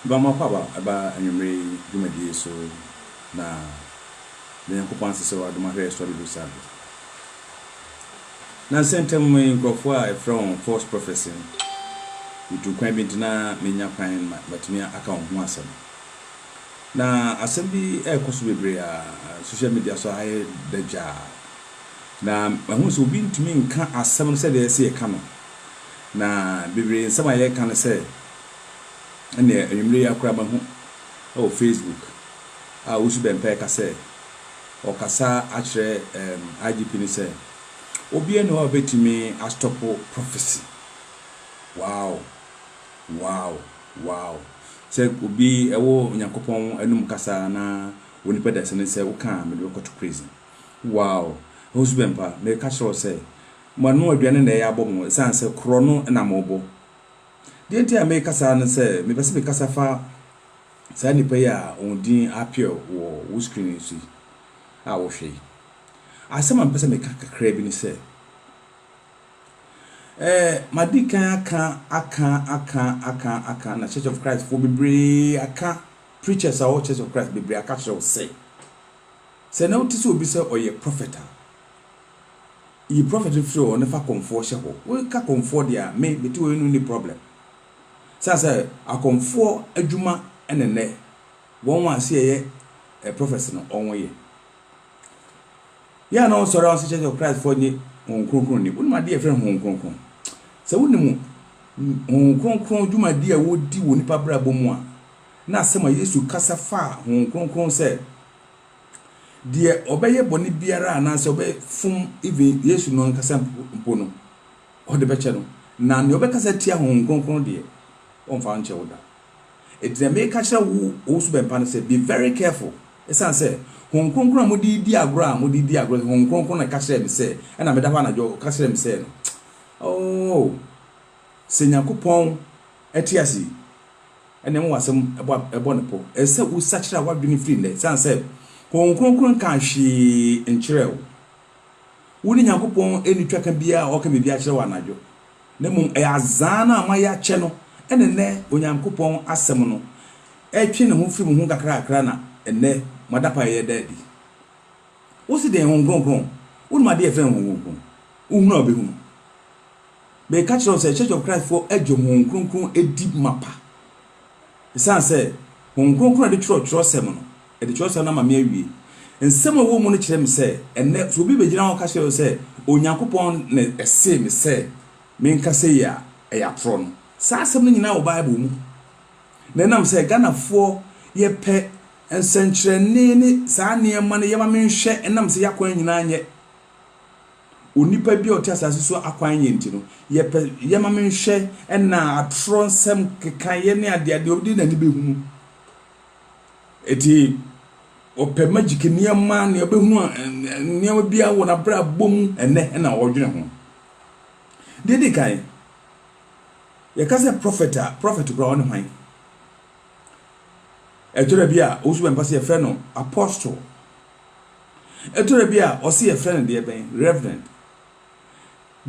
Bama kwaba aba anwumre dwumadi so na Nyankopɔn asese wa dum ahwe so do sabe. Na sentem nkrofo a from false prophecy. Itu kwan bi ntina menya kwan batumi aka ho asem. Na asem bi ekoso bebre a social media so aye daja. Na mahu so bi ntumi nka asem no se de ese ka no. Na bebre nsem aye ka no se ene anwumre akura mahu o Facebook a usu bempe ka se o kasa akire IGP ni se obi ene ho betimi astopo prophecy. Wow. Se obi ewo Nyankopɔn anum kasa na woni peda se ne se wo ka me de ko to prison. Wow. Usu bempa me ka sure se manu aduane na ya abom san se kro no na mobo. The entire make kasa no say me pese me kasa fa say nipa ya ondin appeal wo screen si a wo hwe asema me pese me kakra bi ni say madika aka na Church of Christ for bebre aka preachers are Church of Christ bebre aka show say na utisi obi say oye prophet yi prophet flow on fa comfort she ho we ka comfort dia me ti we no problem. Sasa akomfo adwuma enene won wa se ye prophecy no onwo ye ya no sorry on Church of Christ for ni honkronkron ni wonma de efre honkronkron se wonimu honkronkron adwuma de a wodi woni pa bra bomu a na asema Yesu kasa fa honkronkron se de obeye boni biara na se obe fum even Yesu no kasa mpo no o de beche no na ne obekasa tia honkronkron de on fa nche woda it make catch wo su bempa no say be very careful esan say honkronkron modi di agro honkronkron na catch them say na me da fa na jo catch them say no oh Senyakopɔn etiasi enem wasem ebo ne po ese wo sachira wadwini free ne esan say honkronkron kan hwe nkyerɛw wo ni Nyankopɔn eni twaka bia o ka be bia kyerɛ wa najo na mum azana amaya kye no enene Onyankopɔn asem no etwe ne ho firi mu ho kakra na enne madapa ye dadi wo si den honkronkron wo ma de efren honkronkron wo hu na obehu be catch us Church of Christ for edwo honkronkron edi mapa isan say honkronkron de churo sem no e de churo sem na ma me awie nsem wo mu no kire me say enne so bi begina ho ka kire say Onyankopɔn ne ese me say me nka say ya tro no sa asem no nyina wo Bible mu na nam say Ghana fo ye pe ensenkyerene ni sa niema no yema menhwe enam say yakwan nyina anye onipa bi oti asase so akwan nye ntino ye pe yema menhwe na atro nsem kekan ye ne ade obi na ni behunu eti ope magic niema ne obehunu niema bia wo na bra bom ene na wodwene ho dedi kai ye ka say prophet bra on hwan etora bia osu bempa se ye frɛ no apostle etora bia o se ye frɛ no de ben reverend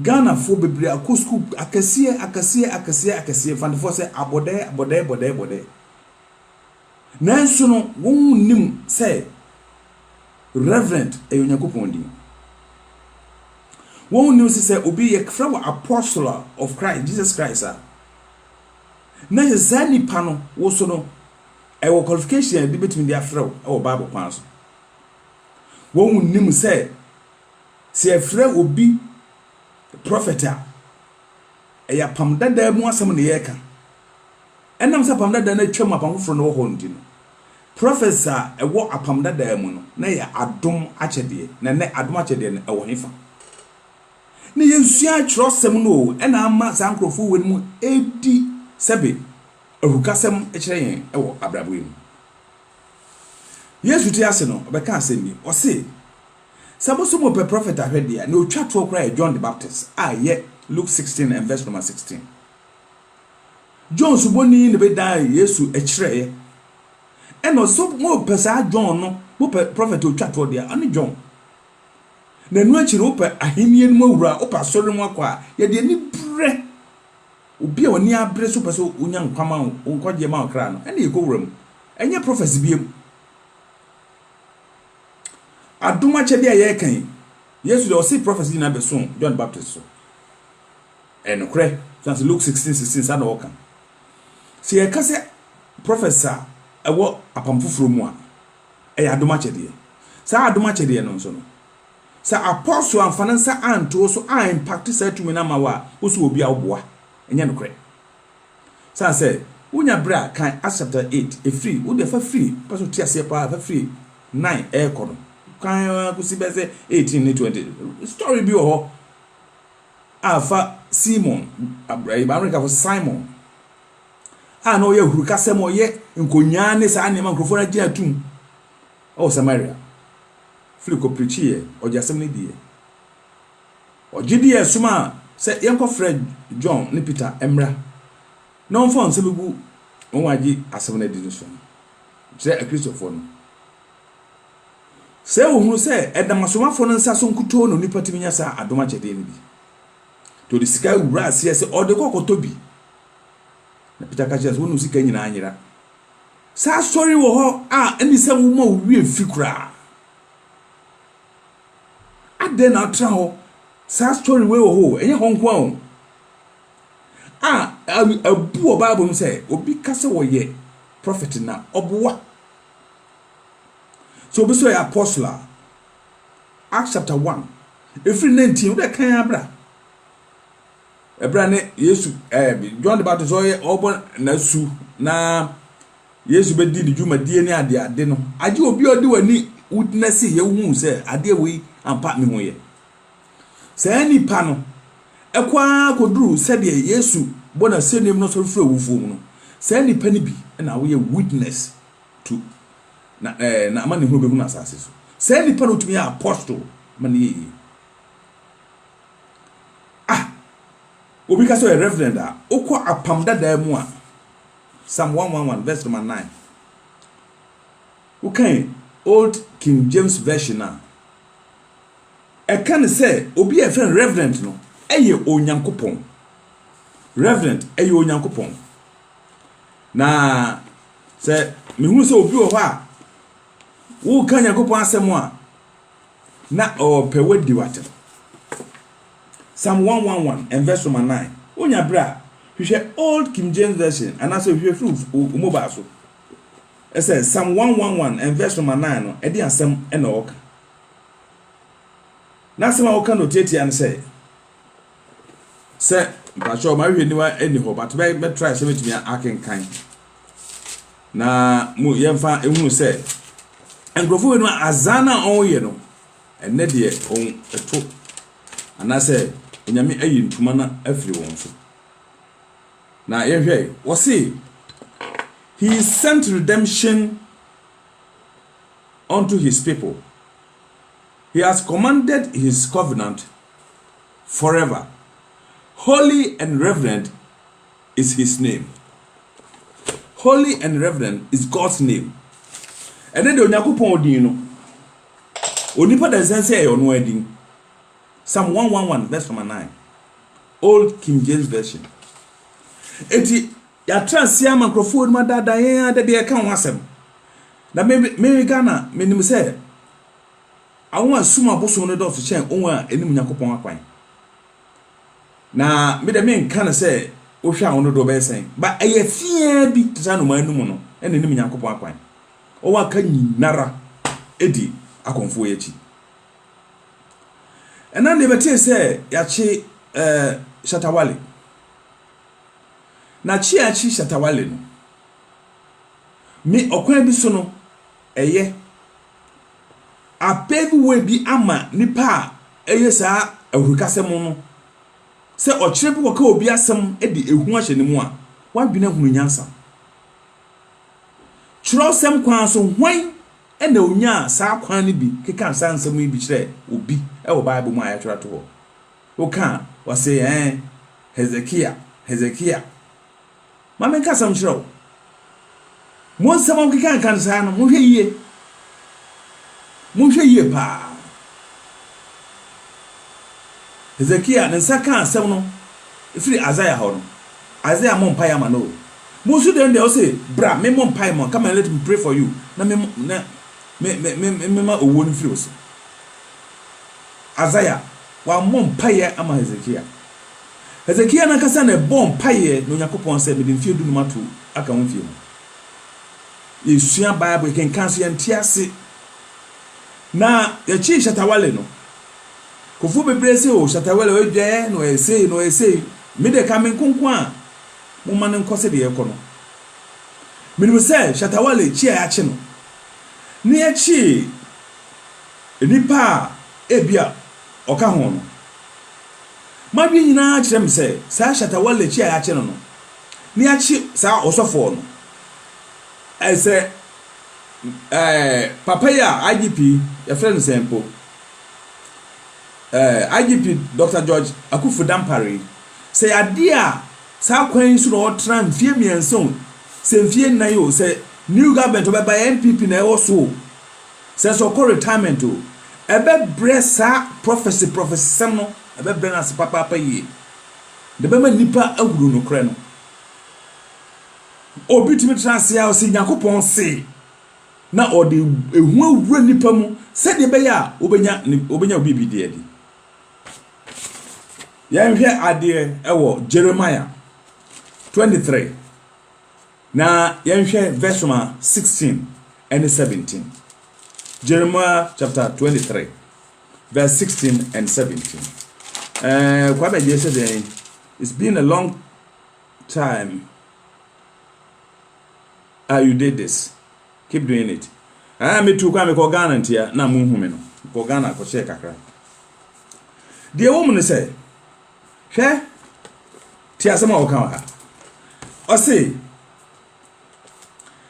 Ghana fo bebre akosku akase fan fo se abode nanso no won nim se reverend Onyankopɔn din won nim se obi ye frɛ wa apostle of Christ Jesus Christ na ye zani pano wo so no e wo qualification be between their frɛ o Bible kwan so won nim se frɛ obi prophet ya pam dada mu asem ne yeka enam sa pam dada na twam apam foforo no ho ndi no professor wo apam dada mu no na ya adom akyede na adom akyede no wo hefa ne yensua kyerosem no na ama sa nkrofo wani mu edi sebe ahukasem ekyere yen wo abrabo yi Yesu ti ase no obeka asem bi o se Saboso mo pe prophet ahwedia na otwa to kra John the Baptist ye Luke 16 and verse number 16 John suboni ne be dan Yesu ekireye eno so mo pe sa John no mo pe prophet otwa to dia ani John na nu akire wo pe ahenie no awura wo pa sori mu akwa ye de ni bre obi a oni abre so peso unya nkwama unkwaje ma okra no ene yekowuram enye prophecy biem adoma chede a ye kan Yesu de o say prophecy na be so John the Baptist so enokre so Luke 16:16 sa na wo kan se ye ka se professor ewo apamfoforo mu a adoma chede sa adoma chede no nso no sa apostle amfanansa anto so a impact sa tumi na mawa oso obi a oboa enye nokre sa say unya bra kan Acts chapter 8 e free wo de fa free paso tia se pa fa free 9 e kono kan kusi be say 18 ni 20 story bi ho afa Simon America for Simon no ye huru kasem oye nkonya ne sa ne ma nkrofo na gina tum o Samaria free ko preach ye ojasem ne die ogidi suma se yenko Fred John ne Peter Emra no phone se bigu won waji asem na di so se a Christopher no se ohunu se edamasomafo no nsa so nkuto no nipa timinya sa adoma chede ne bi to the sky wura se se o de kokoto bi na Peter kajes wonu sika nyina anyira sa story wo ho eni se wo ma wi fikura ade na tra ho sa story we wo ho enye honko an abu Bible no say obi kase wo ye prophet na oboa so obi so ya apostle Acts chapter 1 every 19 we kan abra ebra ne Yesu John the Baptist obo na su na Yesu be di djuma die ni ade no age obi odi wani witness ye hu se ade we ampa me ho ye se ni pa no ekwa koduru se de Yesu bona senem no so frɛ wufu no se ni pa ni bi na we witness to na na amane hu be hu na asase so se ni pa no tumi apostle man ye obi ka so reverend okwa apam dada mu a Psalm 111 verse number 9 okay Old King James version na e kan say obi a friend reverend no eye onyankopon reverend eye onyankopon na say me hu say obi wo ha wo kan yankopon asem a na o pewedi watem Psalm 111 and verse number 9 onya bra hwehwe Old King James version and also hwehwe through mobile so it says Psalm 111 and verse number 9 no e dey asem e na oka na sema oka no tete an say ba sure ma hwehwe niwa eni ho but be try say metumi akenkan na mu yemfa ehunu say engrofo we no azana onye no enne de on eto ana say onyame ayi ntuma na afiri won so na yehwe wo say he sent redemption unto his people. He has commanded his covenant forever. Holy and reverend is his name. Holy and reverend is God's name. And then the Onyakopon odin no onipa da sense e ono adin. Psalm 111 verse 9. Old King James version. Eti ya transia microphone ma dada yen de de kan wasem. Na me Ghana menim say awon asuma boso no do so chen onwa enim Nyakopon akwan. Na me de me kan say o hwa awon do be sen. Ba eye fie bi tsanu ma enum no ene enim Nyakopon akwan. O wa kan nyinara edi akonfo yechi. Ena ne bete say ya chi Shatawale. Na chi Shatawale no. Me okwan bi so no eye apevi we bi ama nipa eye sa ahurukasem no se ochire bi woka obi asem e de ehu ahye ne mu a wadwene hunu nyansa chirosem kwan so hwan e na onya sa kwan ne bi keka sansem yi bi kire obi e wo Bible mu ayatwa to ho oka wo say Hezekiah mama ka sam chiro mo nsam keka kan sa no mo hwe yie pa Hezekiah nsa kan asem no ifiri Isaiah ho no Isaiah mon pay ama no. Most then they say, bra, me mon pay man, come and let me pray for you. Na me ma owon feels. Isaiah, wa mon pay ama Hezekiah. Hezekiah na kasa na bon pay no Yakopon say me den fie du no mato aka won fie. Yesua Bible can cancel entiase. Na ya chi Shatawale no. Kofu bebre se o Shatawale we dwe no ese me de ka men konkon mo man nkose de yeko no. Me no se Shatawale chi ya chi no. Ni ya chi nipa ebia oka ho no. Ma bi nyina kirem se sa Shatawale chi ya chi no no. Ni ya chi sa osofo no. Ese papaya IGP your friend sample IGP Dr. George Akufu Dampare say adia sa kwan so no tran fie mienson se fie na yo say new government oba NPP na e so say so call retirement o ebe bresa prophecy sam no ebe bre na se papa yi de be ma nipa awuru no kre no obi timi transia o se Yakopon se na odi ehu awura nipa mu se de be ya obenya obibi de adi ya nhwe ade ewo Jeremiah 23 na ya nhwe verse 16 and 17 Jeremiah chapter 23 verse 16 and 17 kwa be yesterday it's been a long time you did this. Keep doing it. Me too kwa me ko Ghana ntia na munhu me no. Ko Ghana ko share kakra. The woman say, "Hwe ti asema wo kan ha." O say,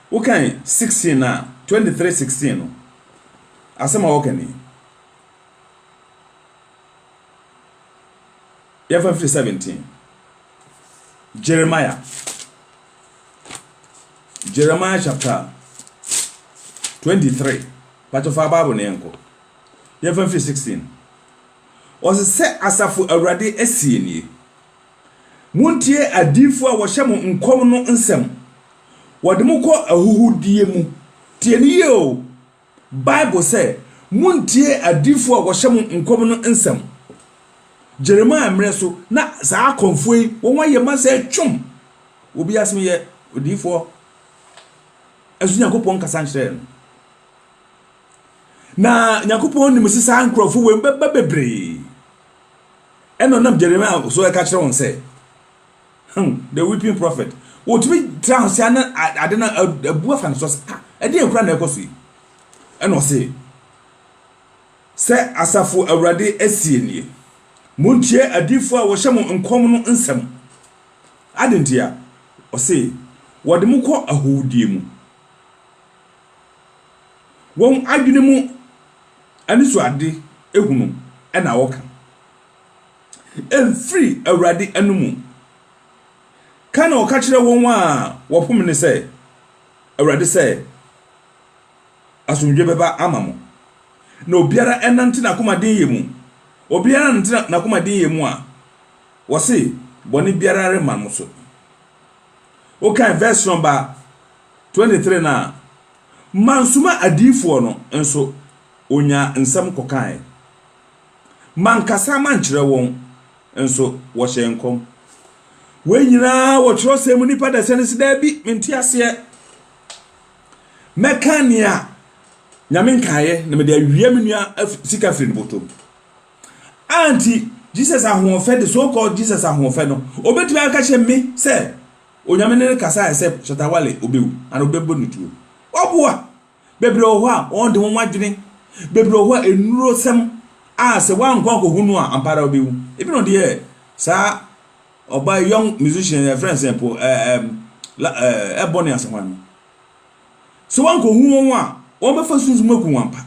"Wo kan 16 na 23:16 no. Asema wo kan ni. Ya 17. Jeremiah chapter 23. But of our Bible nenko. Ya 16. O se asafu awrade asie ni. Muntie adifo a wo hyem nkom no nsem. Wode mu kɔ ahuhudie mu. Tie ni ye o. Bible say muntie adifo a wo hyem nkom no nsem. Jeremiah mreso na saa konfoi won waye ma say twom. Obi asem ye odifo ezu Yakopon kasa nkyere na Yakopon nim sisa nkrofo we bebre eno nam Jeremiah so e ka kire won say the weeping prophet what we transition adena abu afan so e dey nkura na ekoso eno say asafo awrade asie nie muntie adifo a wo hyem nkom no nsem adentia o say wode mu kɔ ahudie mu won adwene mu aniso ade ehunu na woka free awrade anumu kana o ka kire won a wopom ne sɛ awrade sɛ asomdwe beba amamo na obiara enante na komaden yemu obiara enante na komaden yemu a wo se boni biara rema mo so okay verse number 23 na mansuma adifo no enso onya nsam kokan mankasa mankyere won enso wo hyenkom we nyina wo kyerosem nipa da sense da bi menti ase mekania nyame nkae na me da wiem nua sika firi botom anti Jesus ahonfe the so called Jesus ahonfe no obetumi aka kye me say onyame ne kasa ese Shatawale obewu ana obebo nutuo oboa bebre oho a on de won wadwene bebre oho a enuro sem a se wan kon ko hunu a ampara obewu ebi no de sa oba young musician friend simple ebony aswan so wan ko hunu won a won be fa sunsumaku wampa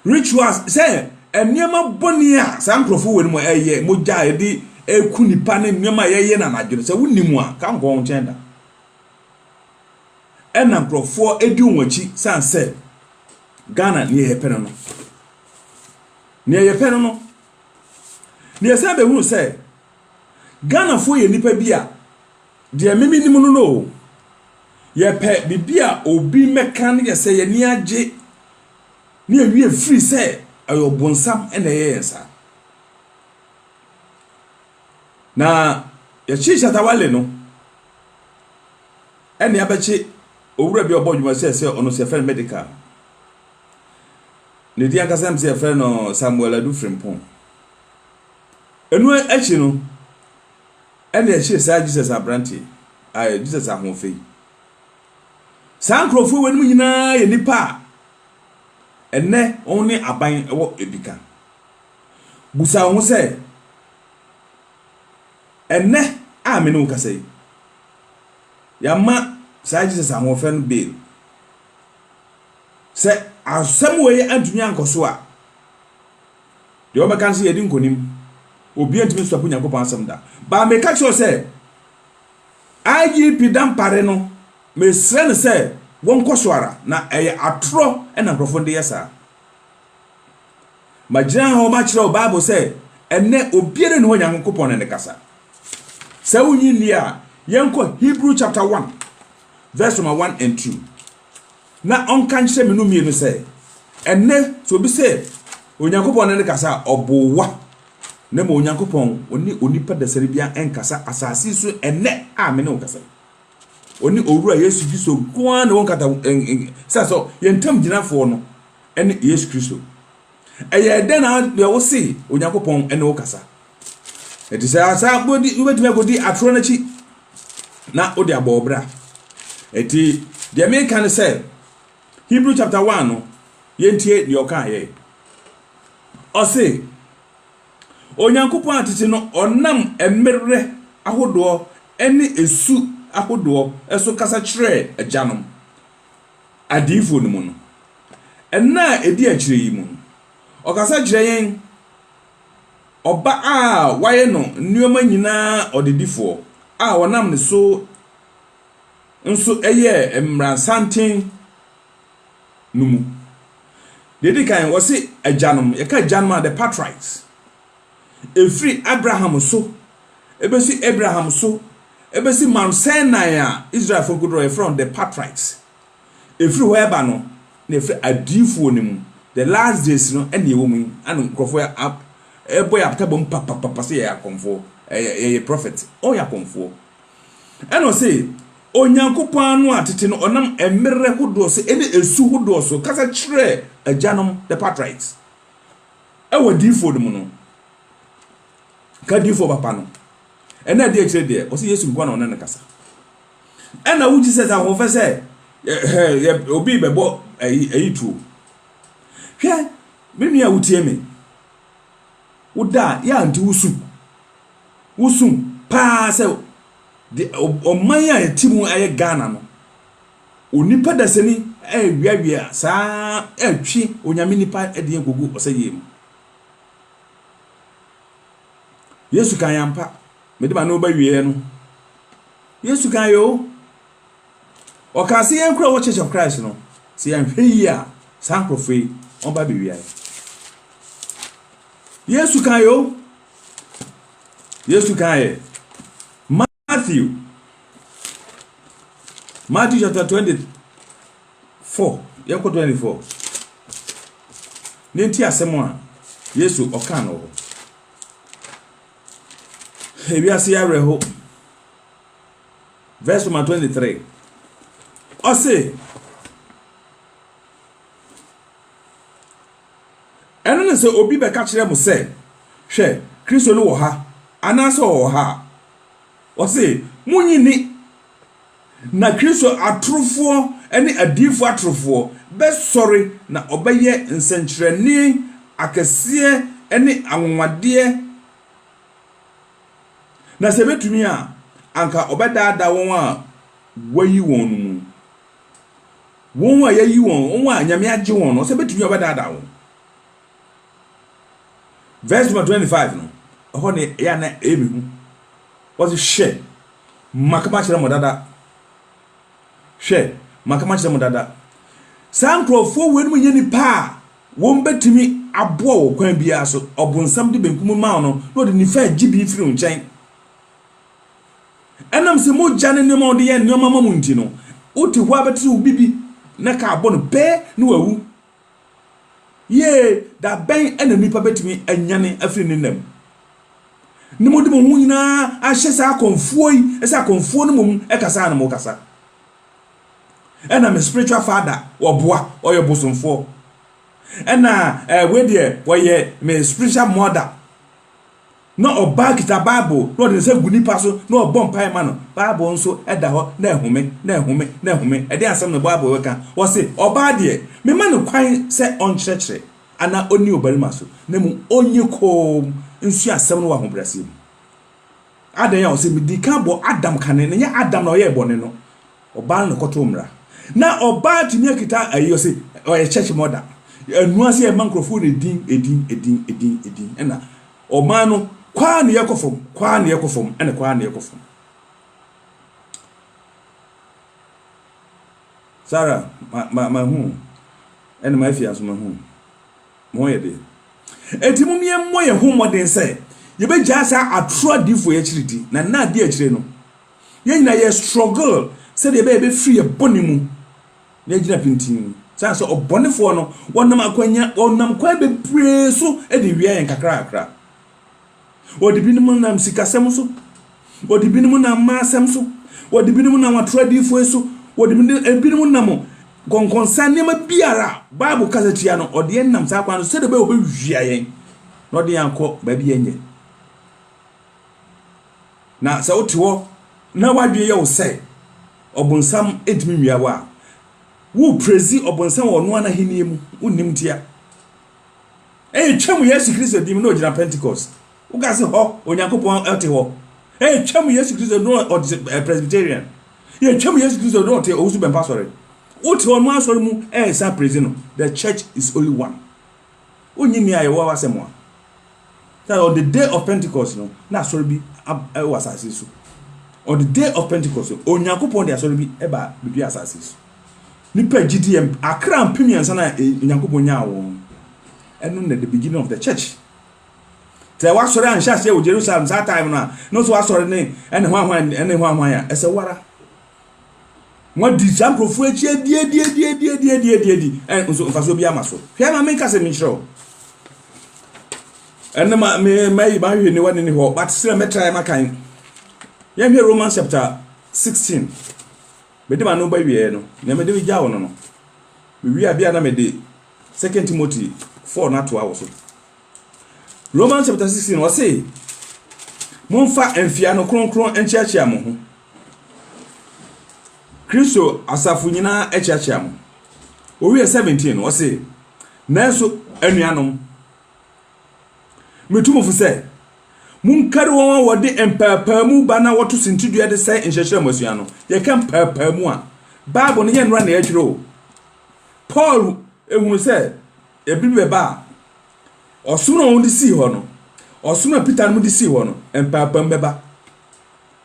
rituals say eniema boni a sa nkrofo we no eye moja edi eku nipa ne eniema yeye na nadwene se wonimu a ka nko won chenda ena nkrofo edi onwachi sanse Ghana ni yepene no ni yepene no ni esa be hunu se Ghana fo ye nipa bia de meme nim no ye pe bibia obi meka ne ye se ye ni age ne awie free se ayo bonsam ene ye yensa na ye chicha tawale no ene abachi owura bi obodwuma se ono se fe medical ne dia kasam se fe no Samuel Adu Frimpong enu echi no ene echi sa Jesus abranti ai Jesus ahonfei sankrofo wenu nyina ye nipa enne oni aban ewo ebika busa ho se enne amenu kasei yama sa Jesus ahonfei no bail se asem we antunya nkoso a de obeka se yedi nkonim obi antimi so apunya kopon asem da ba me ka cho se IGP dan pare no me sre se won kosoara na eye atro na nkrofo de yesa magina ho ma kire o Bible se enne obiere ne ho nyankopon ne kasa se wunyi ni a yenko Hebrew chapter 1 verse number 1 and 2 na onka nkyere me no mienu se enne so bi se onyankopon ne kasa obowa na mo onyankopon onipa da sere bia enkasa asasi so enne amene okasa oni owura Yesu Kristo kwa na wonkata so yentam ginafo no ene Yesu Kristo eye den na de wo se onyankopon ene okasa eti sa bodi ubetime godi atro na chi na odi abobra eti de me kan say Hebrew chapter 1 no yentie de oka ye o se onyankopon atete no onam emerre ahodo ene esu ahodo eso kasa kire ajanom adifo no mu no enna edi akire yi mu o kasa kire yen oba a waye no nneoma nyina odedifo a wonam ne so nso eye emransanten numu dedi kan wose ajanom ye ka ajanom the patriarchs efri Abraham so ebesi Abraham so ebesi Mount Sinai a Israel for good from the patriarchs efri weba no na efri adifo ni mu the last days no ene womu anu krofo up boy aptabom papa say ya konfo ye prophet o ya konfo eno say onyankopon anu atete no onam emerre hodo so ene esu hodo so kasa kire ajanom the patriarchs ewo difo ni mu no ka difo papa no ena de kire de o say Yesu gwa na onane kasa ena wo Jesus ahofo say obi bebo ayitu hwe menu a wutie me uda ya anti wusum pa se de oman ya timu aye Ghana no onipa dasani wiawia sa atwi onyame nipa de gogu osayem Yesu kan yampa mede ba no ba wie no Yesu kan yo o ka se yen kura wo Church of Christ no se yan hweyi a san profe on ba be wie Yesu kan yo Yesu kan ye Matthew chapter 24 yako 24 nenti asemo a Yesu oka no ebi ase ya reho verse 23 o say eno ne se obi be ka kire mo se hwe Kristo no wo ha anaso wo ha o say munyini na Kristo atrofo ene adifo atrofo be sorry na obeye nsenkyereni akese ene anwade na se betumi a anka obedada won a wayi won mu won a yayi won a nyame age won no se betumi obedada won verse 25 no ho ne ya na emi hu was share makama kire modada share makama kire modada sankrofo wenu nyeni pa won betumi abo wo kwan bia so obonsam de benkum ma no no de nifa gibi firi nchen enam se mo jane nneoma ode ye nneoma mamu nti no uti ho abeti ubibi na ka abo no be no wawu ye da ben ena nipa betimi anyane afiri ne nam ni mo de mo hu nyina ahye sa akonfuo yi esa akonfuo no mum ekasa na mo kasa ena me spiritual father oboa oye bosomfo ena we de woye me spiritual mother no oba kita bible no de se gunipa so no obom pai ma no bible nso eda ho na ehume e de asem no bible weka wo se oba de me ma no kwan se onkyerɛkyerɛ ana oni obarima so na mu onye ko nsu asem no wa ho brase adan ya wo se me dika bo adam kane ne nya adam na oye bone no oba no koto mra na oba timi akita ayo se oye church mother enu ase e mankrofo ne edin ena oman no kwa ne yakofom ene kwa ne yakofom Sarah ma hu ene ma fi aso ma hu mo ye de etimu mie mo ye hu moden se ye be jasa atro difo ye chiridi na de achire no ye nyina ye struggle se de be free ye bonimu na gina pintin san so obonefo no wonam akwanya wonam kwa be preso e de wi en kakra odibinimu nam sikasem so odibinimu nam masem so odibinimu nam atradifo so odibinimu nam konkonsa nema biara bible kasatia no ode nam sa kwa no se de be obewia yen no de yanko ba bi enye na sa otiwo na wadwe ye wo se obonsam edimi wiawa wo prezi obonsam ono ana hiniemu unim tia twam Yesu Kristo dim no gina Pentecost ugase ho onyankopon ate ho twam Yesu Kristo no Presbyterian twam Yesu Kristo no te ozu ben pastor uti ono asori mu sa prezi no the church is only one onyini aye wa wasemo that on the day of Pentecost no na asori bi was asase on the day of Pentecost onyankopon de asori bi eba bibi asase nipa GDM akra mpemiansa na onyankopon nya awo enu na the beginning of the church te wa sori ansha se o Jerusalem that time no so wa sori ne ene hwan ya ese wara mo di sankrofo echi die nso mfaso bi amaso hwe ma menka se minchro ene ma me ba hwe ne wani ne ho but sire metra ma kan ye hwe Romans chapter 16 bedi ma no ba wie no ne me de wi jawo no me wi abia na me de 2 Timothy 4 na to awo so Romans chapter 16 was say monfa enfia no kronkron enchiachia mo ho Kristo asafu nyina echiachia mo owie 17 was say nanso anuanom metumufu se munkari won wode empaapamu ba na woto sintidua de sai enchiachia masua no ye kan paapamu a Bible no ye nra na yatwiro Paul ehunu se ebibe ba osuna on di si ho no osuna Peter no di si ho no empapam beba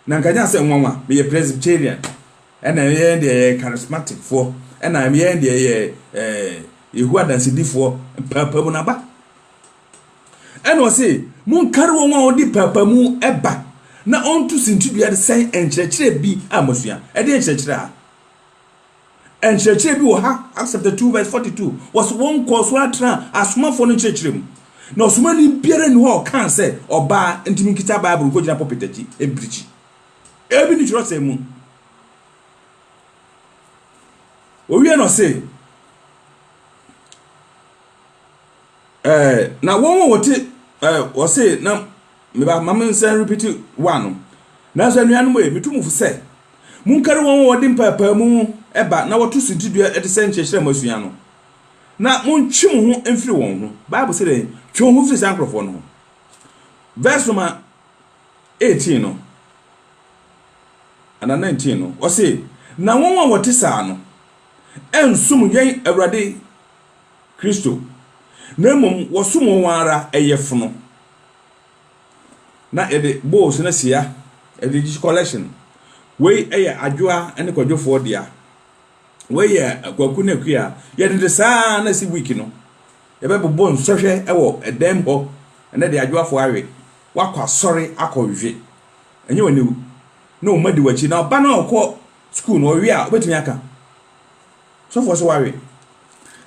na nkanya se nwanwa be Presbyterian ena ye de charismatic fo ena ye de ye ehu adansidi fo empapam na ba ena o se mun kare won won di papamu eba na onto sintudua de sen enkyerɛkyerɛ bi amasua de enkyerɛkyerɛ enkyerɛkyerɛ bi wo ha Acts chapter 2 verse 42 was one cause one tra asoma fo no enkyerɛkyerɛ mu na osoma ni biara ni ho kan se oba ntimi kita Bible ko gina popetachi embrichi ebi ni chiro se mu owie no se na won wote wo se na me ba mama nsa repeat one na so anuanu mo e metumufu se munkare won wode mpapa mu eba na woto sintidua de se nkyerɛkyerɛ masua no na muntwi mo ho emfiri won ho Bible say dey twi ho firi sankrofo no verse number 18 no and 19 no o say na won wote saa no ensum yen Awurade Kristo na mom wosum won ara eyefono na ede bowls na sia ede collection we adwoa ene kwadwofo dia we kwaku na kua ye de saa na si week no ye be bobo nsohwe ewo edem ho ene de adwoafo awe wakwa sori akohwe enye wani no madi wachi na ba na okọ school no wi a obetumi aka so for so ware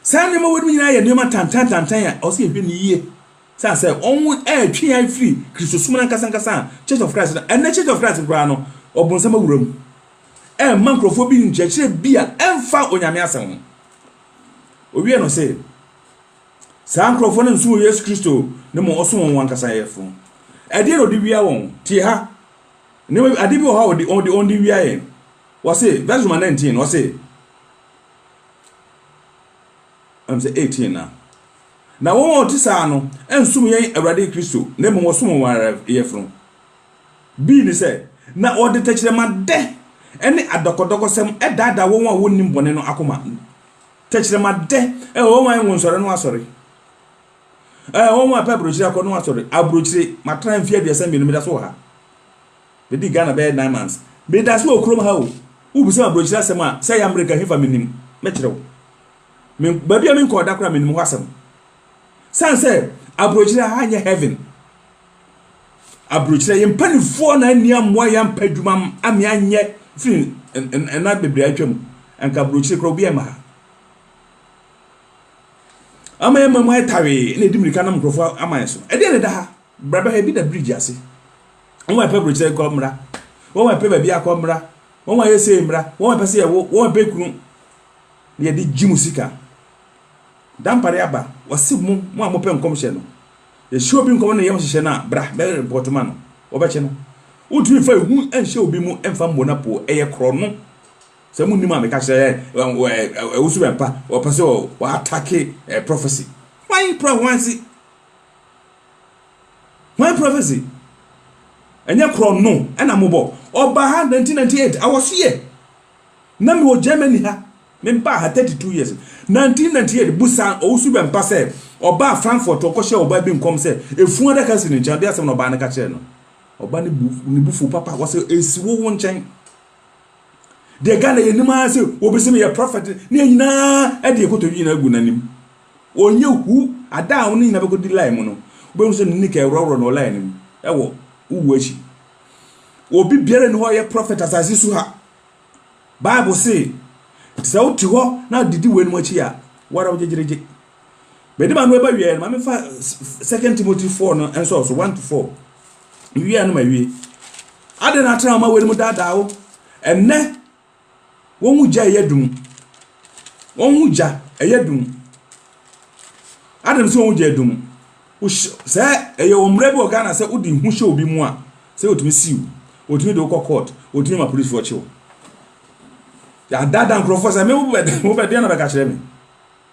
san ne ma wodi nyina ye ne ma tantan a o se ehwe ni yie san say onwu twi an free Christosum na nkasa Church of Christ na Church of Christ bra no obonsam awuram man krofo bi nchekire bia emfa onyame asem owie no say san krofo no nsu Yesu Kristo ne mo oso won nkasa yefo ade no di wia won tie ha ne ade bi o ha o di wia ye wo say verse 19 wo say I'm say 18 na won oti sa no ensum yen Awurade Kristo ne mo oso won yefo bi ni say na ode techire ma de ene adokodoko sem edada won a wonim bone no akoma techire ma de won wan won sore no asore won wa pebrochire akọ no asore abrochire matran fie de sem bi no me da so ha be di Ghana be 9 months be da so okrom ha o ubu sem abrochire asem a say America hefa menim me kire wo me ba bia me ko da kra menim ho asem san say abrochire ha nya heaven abrochire yempanifo na nia moa yam padwuma ame anye free na bebre atwam anka abrochire kro bia ma ama yema mo tawe na edimirika na mkrofo amanso e de da ha braba he bi da bridge ase won pa abrochire ko mra won pa ba bia ko mra won yese mra won pa se ye won pa kunu ye di jimusika dampare aba wasimu mo amope nkom hye no ye show bi nkom na yem hye na bra be report ma no obeche no utumi fa hu enhye obi mu emfa mbona po eye kro no se mu nima me ka hye wusu bempa o pese o attack prophecy why prophecy enye kro no na mobo oba ha 1998 I was here na me wo Germany ha me ba ha 32 years 1998 busan wusu bempa se oba Frankfurt okoshe oba bi nkom se efu ada kasi ni ncha dia se no ba na ka kire no oba ni bufu papa was esiwo won chen de Ghana ye nima se obese me ye prophet ni nyina e de ekoto nyina agu nanim onye hu ada won nyina be go di line mu no obe so ni ka ewro no line mu e wo uwu achi obi biere ni ho ye prophet asase su ha Bible say se uti ho na didi we ni mo achi ya wara ojejereje Bedi manu eba wie ma me fa 2 Timothy 4 no enso so 1 to 4 wie anu ma wie ade na tra ma we mu dada wo enne won hu ja yedum ade so won ja yedum se eye wo mre bi Ghana se udi hu hye obi mu a se otumi siu otumi de ko court otumi ma police for chiwo ya dada nkrofo se me wo be de na be ka kire me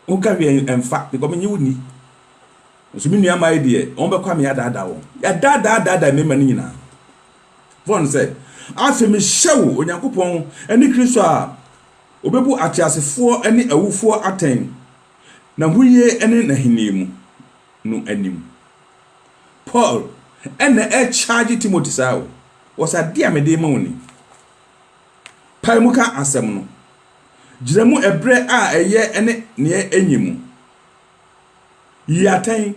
Unka we emfa because me nyuni so me nua mai de on be kwa me adada wo ya dada me mani nyina von say afi me hyew onyankopon ani Kristo a obebu atiasefo ani awufo aten na huye ani na hinimu no anim Paul ene charge Timothy sawo was a dia me de ma woni pai muka asem no Jiremu ebre a eye ene ne enyimu yaten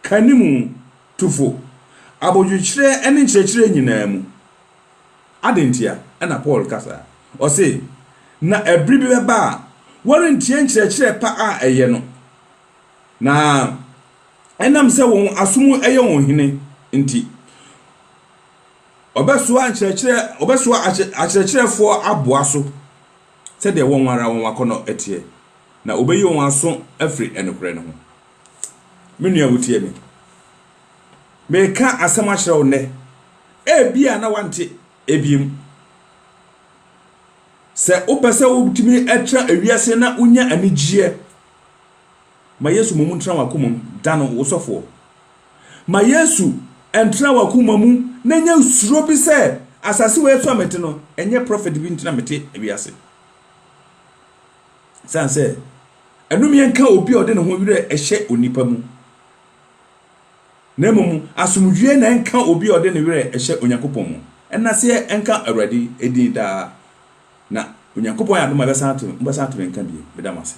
kanimu tufo abojukire ene nkyekire nyina mu adentia na Paul kasa o se na ebre bi beba warentie nkyekire pa a eye no na enam se won asomu eye won hene nti obesoa nkyekire obesoa akyekirefo aboaso se de won wara won wakono etie na obeyi won aso afri enokre ne ho menua wutie mi meka asema kyerɛ wo ne bia na wante ebiem se opese wotumi etra awiase na unya anigye ma Yesu mumu ntra wakomum dano wosofo ma Yesu entra wakomum na nya usuro bi se asase we so amete no enye prophet bi ntina mete awiase sanse enumi enka obi ode ne ho wire ehye onipa mu nemum asumdwie na enka obi ode ne wire ehye onyankopon mu enase enka Awurade edin da na onyankopon ya do ma besa to enka bi bedamase